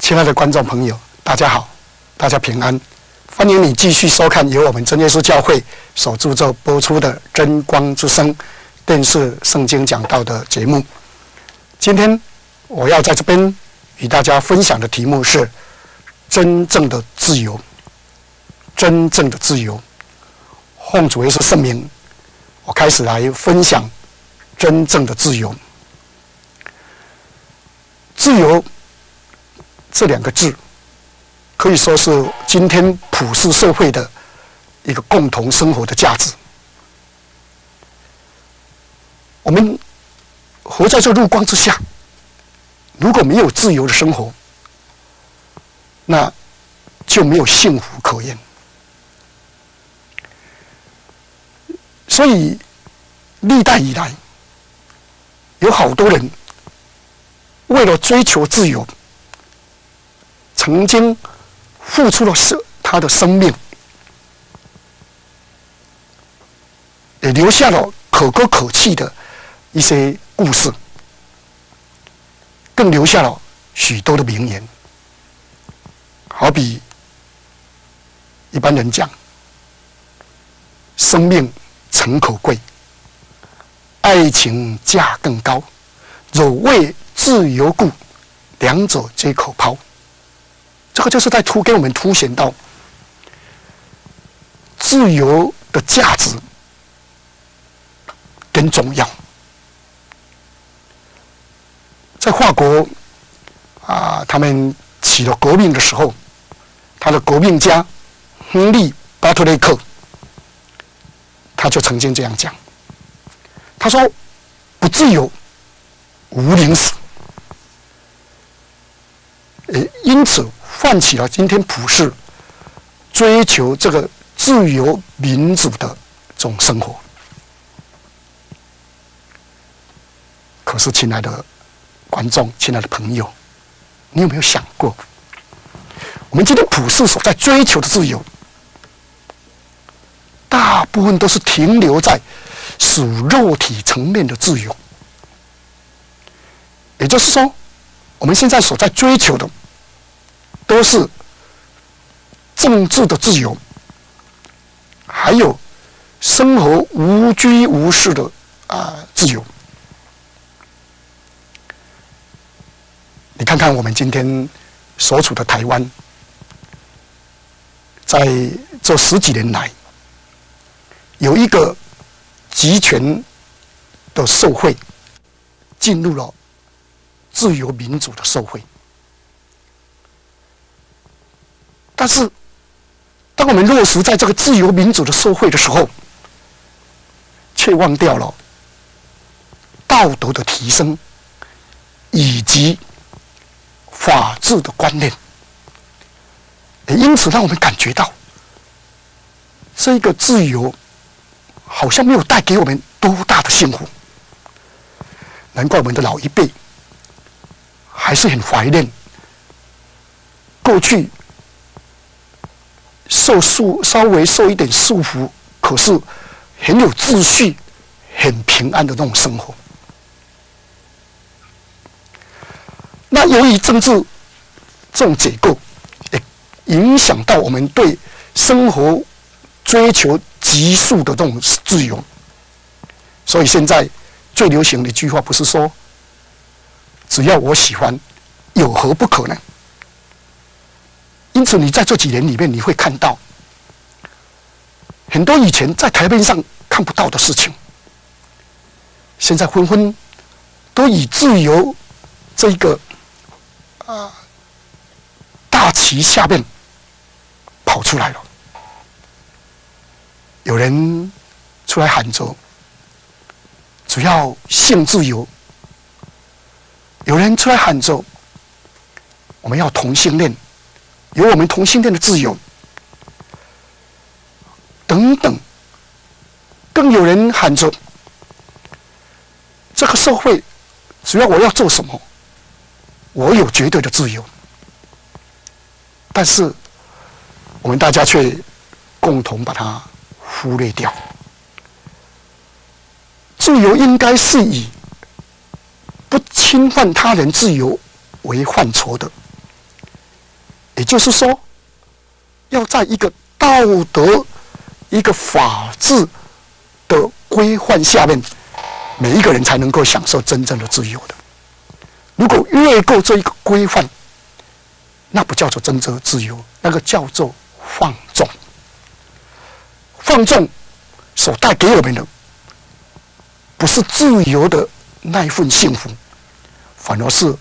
亲爱的观众朋友，大家好，大家平安，欢迎你继续收看由我们真耶稣教会所制作播出的《真光之声》电视圣经讲道的节目。今天我要在这边与大家分享的题目是真正的自由。真正的自由，奉主耶稣圣名，我开始来分享真正的自由。自由这两个字可以说是今天普世社会的一个共同生活的价值。我们活在这日光之下，如果没有自由的生活，那就没有幸福可言。所以历代以来，有好多人为了追求自由，曾经付出了他的生命，也留下了可歌可泣的一些故事，更留下了许多的名言。好比一般人讲，生命诚可贵，爱情价更高，若为自由故，两者皆可抛。这个就是在给我们凸显到自由的价值跟重要。在法国他们起了革命的时候，他的革命家亨利·巴特雷克，他就曾经这样讲，他说：“不自由，无宁死。”因此唤起了今天普世追求这个自由民主的这种生活。可是，亲爱的观众，亲爱的朋友，你有没有想过，我们今天普世所在追求的自由，大部分都是停留在属肉体层面的自由。也就是说，我们现在所在追求的都是政治的自由，还有生活无拘无束的自由。你看看我们今天所处的台湾，在这10几年来，有一个集权的社会进入了自由民主的社会。但是，当我们落实在这个自由民主的社会的时候，却忘掉了道德的提升以及法治的观念，也因此让我们感觉到这个自由好像没有带给我们多大的幸福。难怪我们的老一辈还是很怀念过去稍微受一点束缚，可是很有秩序、很平安的那种生活。那由于政治这种结构，也影响到我们对生活追求急速的这种自由，所以现在最流行的一句话不是说只要我喜欢，有何不可呢？因此，你在这几年里面，你会看到很多以前在台面上看不到的事情，现在纷纷都以自由这一个大旗下面跑出来了。有人出来喊着只要性自由，有人出来喊着我们要同性恋，有我们同性恋的自由等等，更有人喊着这个社会只要我要做什么，我有绝对的自由。但是我们大家却共同把它忽略掉。自由应该是以不侵犯他人自由为范畴的，也就是说，要在一个道德、一个法治的规范下面，每一个人才能够享受真正的自由的。如果越过这一个规范，那不叫做真正的自由，那个叫做放纵。放纵所带给我们的，不是自由的那一份幸福，反而是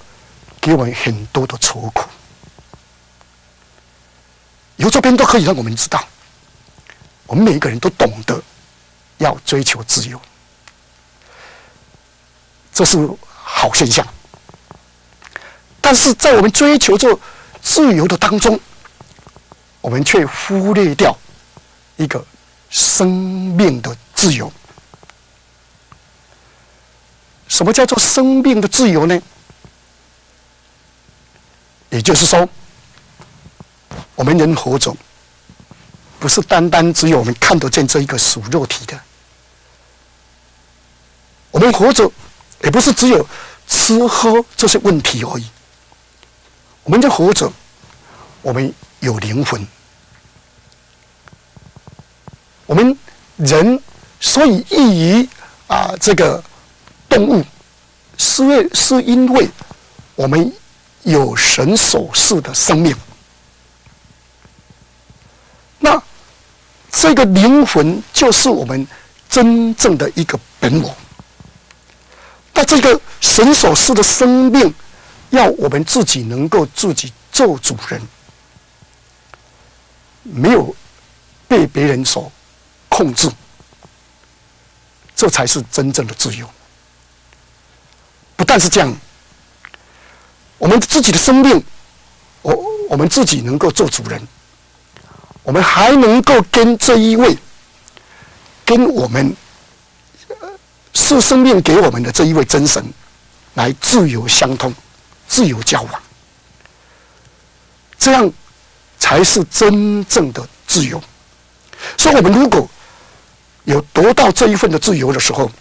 给我们很多的愁苦。由这边都可以让我们知道，我们每一个人都懂得要追求自由，这是好现象。但是在我们追求这自由的当中，我们却忽略掉一个生命的自由。什么叫做生命的自由呢？也就是说，我们人活着，不是单单只有我们看得见这一个属肉体的，我们活着也不是只有吃喝这些问题而已。我们在活着，我们有灵魂。我们人所以异于这个动物，是因为我们有神所赐的生命。那这个灵魂就是我们真正的一个本我。那这个神所赐的生命，要我们自己能够自己做主人，没有被别人所控制，这才是真正的自由。不但是这样，我们自己的生命，我们自己能够做主人，我们还能够跟这一位，跟我们是生命给我们的这一位真神来自由相通，自由交往，这样才是真正的自由。所以我们如果有得到这一份的自由的时候，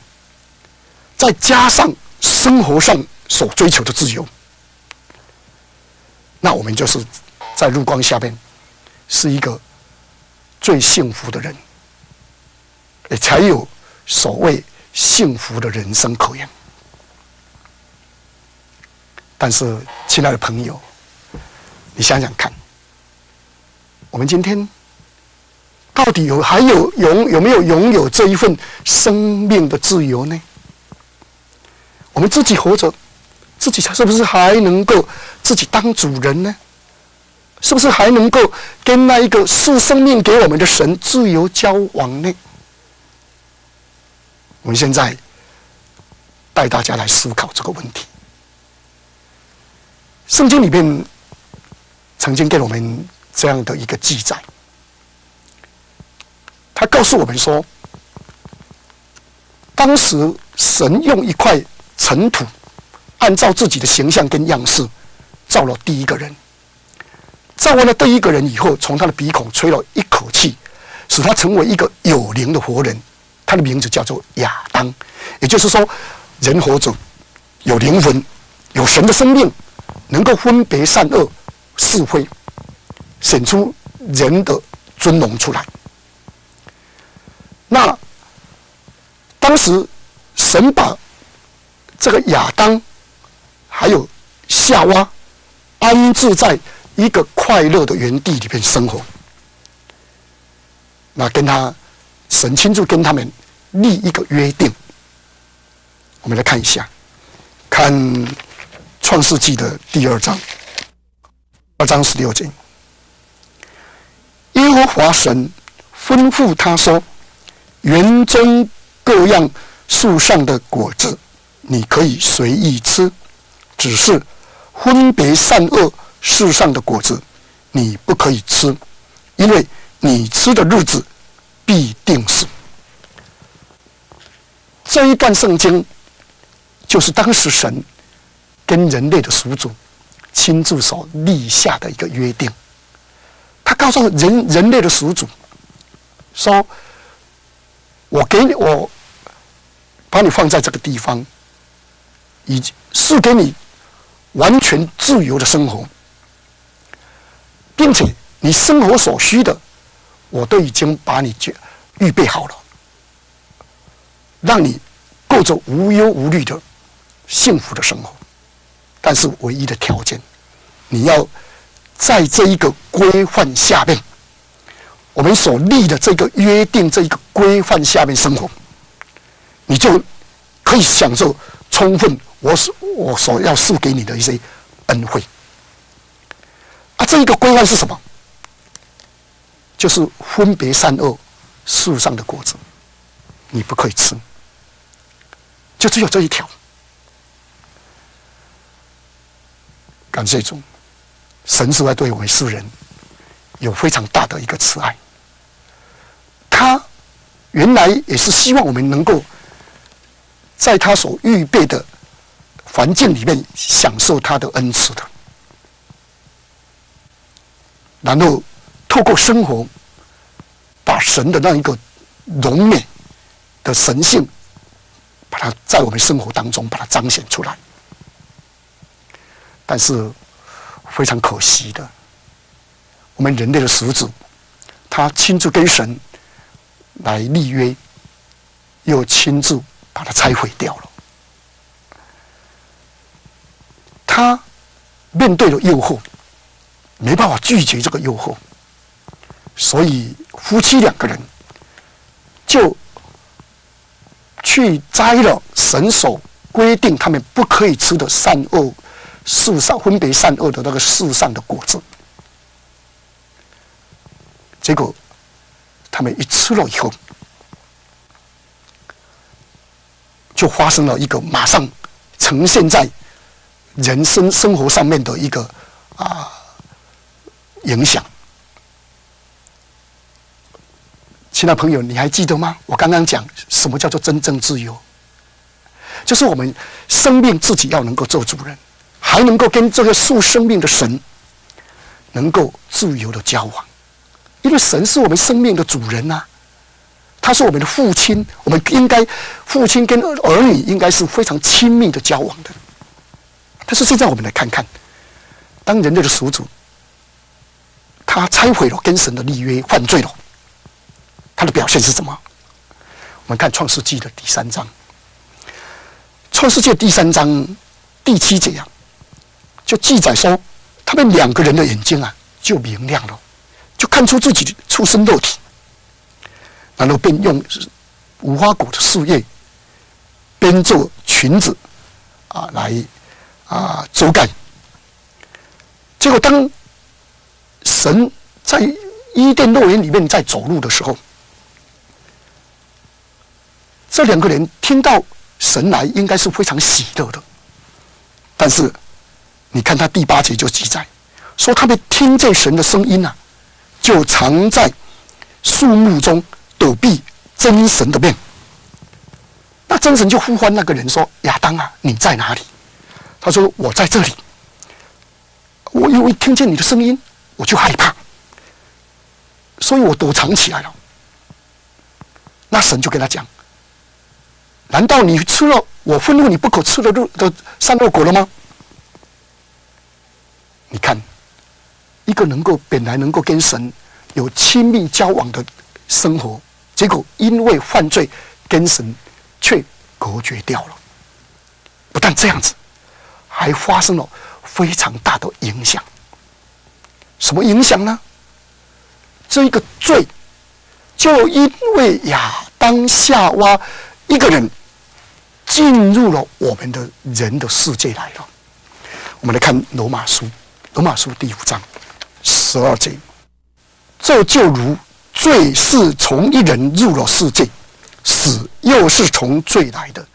再加上生活上所追求的自由，那我们就是在日光下面是一个最幸福的人，也才有所谓幸福的人生可言。但是，亲爱的朋友，你想想看，我们今天到底有没有拥有这一份生命的自由呢？我们自己活着，自己是不是还能够自己当主人呢？是不是还能够跟那一个赐生命给我们的神自由交往呢？我们现在带大家来思考这个问题。圣经里面曾经给我们这样的一个记载，他告诉我们说，当时神用一块尘土，按照自己的形象跟样式造了第一个人。造完了第一个人以后，从他的鼻孔吹了一口气，使他成为一个有灵的活人，他的名字叫做亚当。也就是说，人活着有灵魂，有神的生命，能够分别善恶是非，显出人的尊荣出来。那当时神把这个亚当还有夏娃安置在一个快乐的园地里面生活，那神亲自跟他们立一个约定。我们来看一下，看创世纪的第2章，2章16节。耶和华神吩咐他说：园中各样树上的果子你可以随意吃，只是分别善恶树上的果子你不可以吃，因为你吃的日子必定死。这一段圣经就是当时神跟人类的始祖亲自所立下的一个约定。他告诉人类的始祖说：我把你放在这个地方，是给你完全自由的生活，并且你生活所需的我都已经把你预备好了，让你过着无忧无虑的幸福的生活。但是唯一的条件，你要在这一个规范下面，我们所立的这个约定，这一个规范下面生活，你就可以享受充分我所要赐给你的一些恩惠。这一个规范是什么？就是分别善恶树上的果子你不可以吃，就只有这一条。感谢主，神是在对我们世人有非常大的一个慈爱。他原来也是希望我们能够在他所预备的环境里面享受他的恩慈的，然后透过生活把神的那一个荣美的神性，把它在我们生活当中把它彰显出来。但是非常可惜的，我们人类的始祖，他亲自跟神来立约，又亲自把它拆毁掉了。他面对了诱惑，没办法拒绝这个诱惑，所以夫妻2个人就去摘了神所规定他们不可以吃的善恶树上分别善恶的那个树上的果子。结果他们一吃了以后，就发生了一个马上呈现在人生活上面的一个影响。亲爱的朋友，你还记得吗？我刚刚讲什么叫做真正自由，就是我们生命自己要能够做主人，还能够跟这个树生命的神能够自由的交往。因为神是我们生命的主人啊，他是我们的父亲，我们应该父亲跟儿女应该是非常亲密的交往的。但是现在我们来看看，当人类的始祖他拆毁了跟神的立约，犯罪了，他的表现是什么？我们看创世纪的第3章，创世纪第3章第7节就记载说，他们2个人的眼睛就明亮了，就看出自己的出生肉体，然后便用无花果的树叶编做裙子来遮盖。结果当神在伊甸乐园里面在走路的时候，这2个人听到神来，应该是非常喜乐的。但是你看他第8节就记载说，他们听见神的声音就藏在树木中躲避真神的面。那真神就呼唤那个人说：亚当你在哪里？他说：我在这里。我因为听见你的声音，我就害怕，所以我躲藏起来了。那神就跟他讲：难道你吃了我吩咐你不可吃的善恶果了吗？你看，一个本来能够跟神有亲密交往的生活，结果因为犯罪跟神却隔绝掉了。不但这样子，还发生了非常大的影响。什么影响呢？这一个罪就因为亚当夏娃一个人进入了我们的人的世界来了。我们来看罗马书第5章12节，这就如罪是从一人入了世界，死又是从罪来的，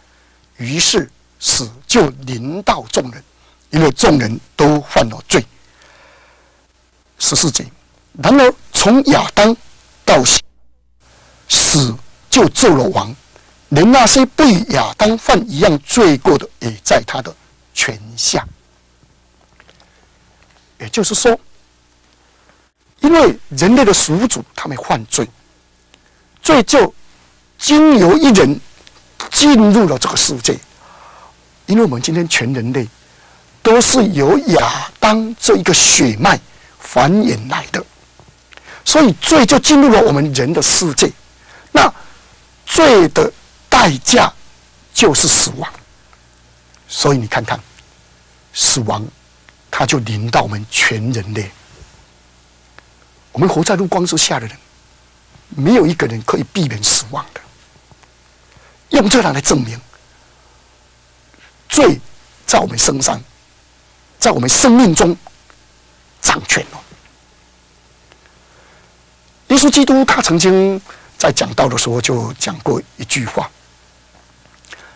于是死就临到众人，因为众人都犯了罪。14节，然而从亚当到死就做了王，连那些不与亚当犯一样罪过的，也在他的权下。也就是说，因为人类的始祖他们犯罪，罪就经由一人进入了这个世界。因为我们今天全人类都是由亚当这一个血脉繁衍来的，所以罪就进入了我们人的世界。那罪的代价就是死亡，所以你看看，死亡它就临到我们全人类。我们活在日光之下的人，没有一个人可以避免死亡的。用这来证明，罪在我们身上，在我们生命中掌权了。耶稣基督他曾经在讲道的时候就讲过一句话，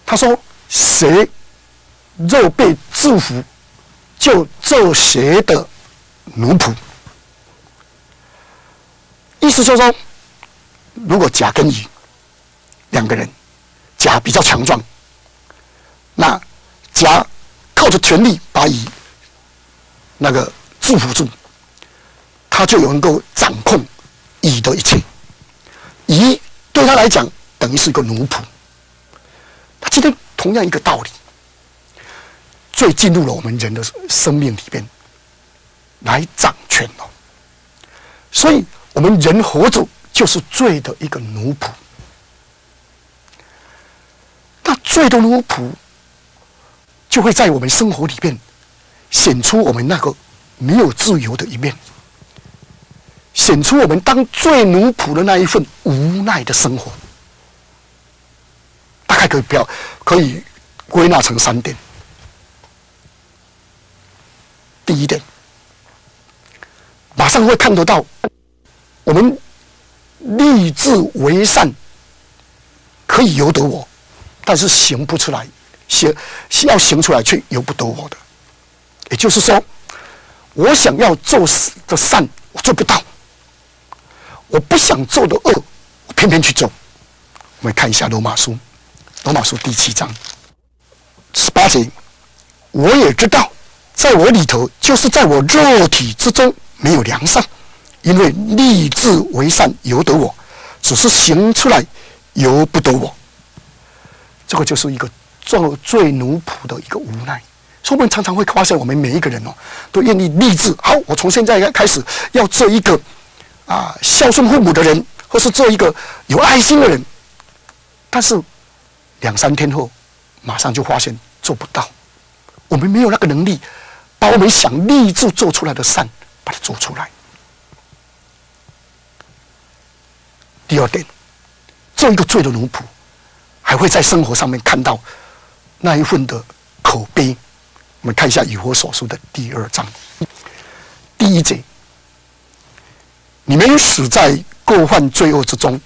他说：“谁若被制服，就做谁的奴仆。”意思就是说，如果甲跟乙两个人，甲比较强壮，那甲靠着权力把乙那个制服住，他就能够掌控乙的一切。乙对他来讲等于是一个奴仆。他今天同样一个道理，罪进入了我们人的生命里边来掌权了。所以我们人活着就是罪的一个奴仆。那罪的奴仆就会在我们生活里面显出我们那个没有自由的一面，显出我们当罪奴仆的那一份无奈的生活。大概可以归纳成3点。第一点，马上会看得到我们立志为善可以由得我，但是行不出来，要行出来却由不得我的。也就是说，我想要做的善我做不到，我不想做的恶我偏偏去做。我们看一下罗马书第7章18节，我也知道在我里头，就是在我肉体之中没有良善，因为立志为善由得我，只是行出来由不得我。这个就是一个做罪奴仆的一个无奈。所以我们常常会发现，我们每一个人都愿意立志，好，我从现在开始要做一个孝顺父母的人，或是做一个有爱心的人。但是2、3天后，马上就发现做不到。我们没有那个能力，把我们想立志做出来的善，把它做出来。第二点，做一个罪的奴仆，还会在生活上面看到那一份的可悲。我们看一下以弗所书的第2章第1节，你们死在过犯罪恶之中，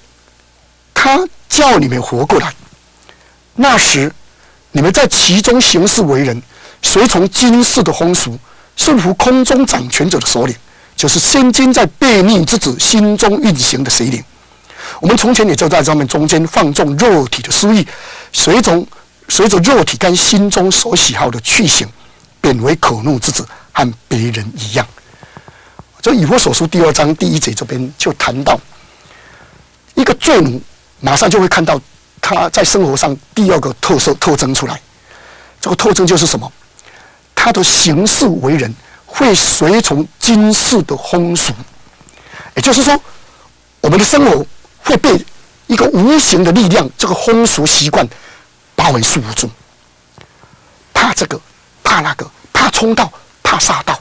他叫你们活过来。那时你们在其中行事为人，随从今世的风俗，顺服空中掌权者的首领，就是现今在悖逆之子心中运行的邪灵。我们从前也就在他们中间放纵肉体的私欲，随着肉体跟心中所喜好的去行，变为可怒之子，和别人一样。这以弗所书第2章第1节这边就谈到一个罪奴，马上就会看到他在生活上第二个特征出来。这个特征就是什么？他的行事为人会随从今世的风俗，也就是说，我们的生活会被一个无形的力量，这个风俗习惯把我们束缚住。怕这个，怕那个，怕冲到，怕杀到。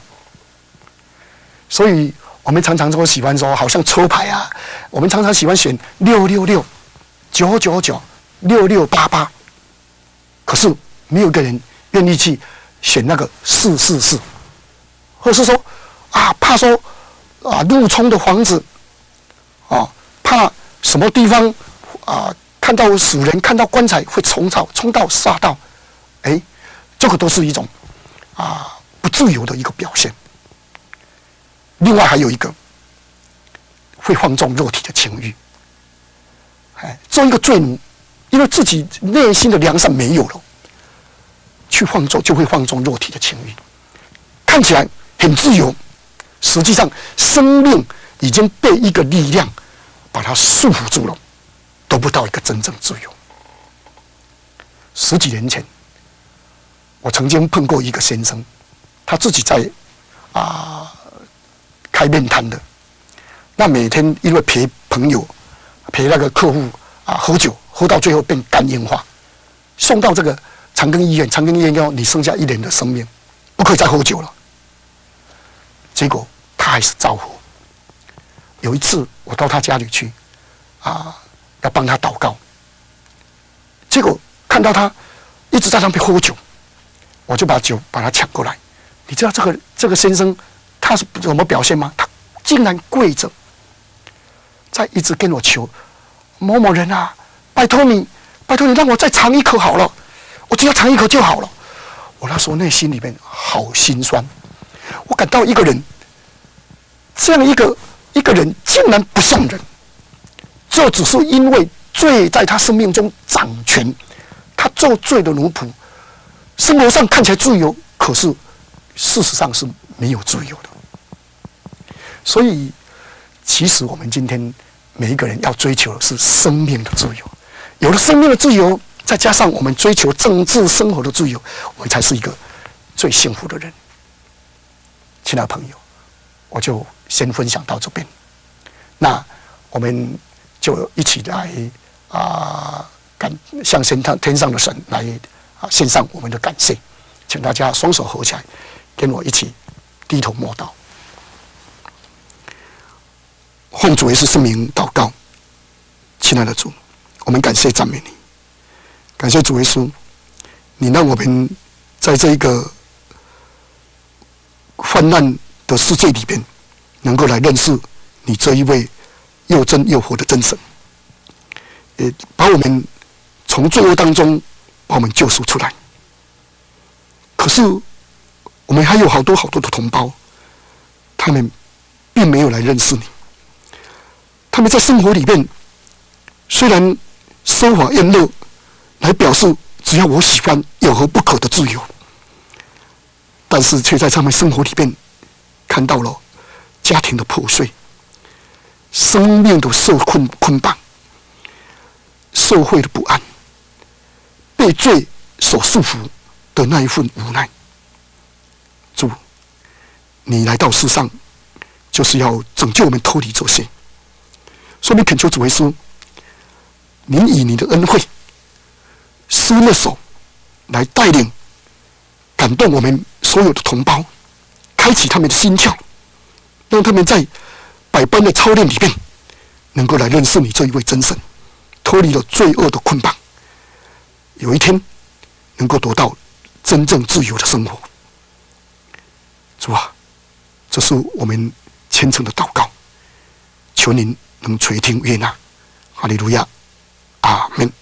所以我们常常都喜欢说，好像抽牌啊，我们常常喜欢选666、999、6688，可是没有一个人愿意去选那个444，或是说啊，怕说啊路冲的房子啊，怕什么地方啊看到死人、看到棺材会冲到杀到，这个都是一种不自由的一个表现。另外还有一个会放纵肉体的情欲，做一个罪奴，因为自己内心的良善没有了，去放纵就会放纵肉体的情欲，看起来很自由，实际上生命已经被一个力量把它束缚住了，得不到一个真正自由。10几年前，我曾经碰过一个先生，他自己在开面摊的，那每天因为陪朋友、陪那个客户喝酒，喝到最后变肝硬化，送到这个长庚医院。长庚医院要你剩下1年的生命，不可以再喝酒了。结果他还是照喝。有一次我到他家里去，要帮他祷告，结果看到他一直在那边喝酒，我就把酒把他抢过来。你知道这个先生他是怎么表现吗？他竟然跪着，在一直跟我求某某人啊，拜托你让我再尝一口好了，我只要尝一口就好了。我那时候内心里面好心酸，我感到一个人这样一个人竟然不像人，这只是因为罪在他生命中掌权，他做罪的奴仆，生活上看起来自由，可是事实上是没有自由的。所以其实我们今天每一个人要追求的是生命的自由，有了生命的自由，再加上我们追求政治生活的自由，我们才是一个最幸福的人。亲爱的朋友，我就先分享到这边，那我们就一起来向天上的神来献上我们的感谢，请大家双手合起来，跟我一起低头默祷。奉主耶稣圣名祷告，亲爱的主，我们感谢赞美你，感谢主耶稣，你让我们在这一个患难的世界里边，能够来认识你这一位又真又活的真神，也把我们从罪恶当中把我们救赎出来。可是我们还有好多好多的同胞，他们并没有来认识你。他们在生活里面虽然奢华宴乐，来表示只要我喜欢有何不可的自由，但是却在他们生活里面看到了家庭的破碎，生命的受捆绑，社会的不安，被罪所束缚的那一份无奈。主，你来到世上就是要拯救我们脱离这些，所以恳求主耶稣，您以你的恩惠施恩的手来带领感动我们所有的同胞，开启他们的心窍，让他们在百般的操练里面能够来认识你这一位真神，脱离了罪恶的捆绑，有一天能够得到真正自由的生活。主啊，这是我们虔诚的祷告，求您能垂听悦纳。哈利路亚，阿们。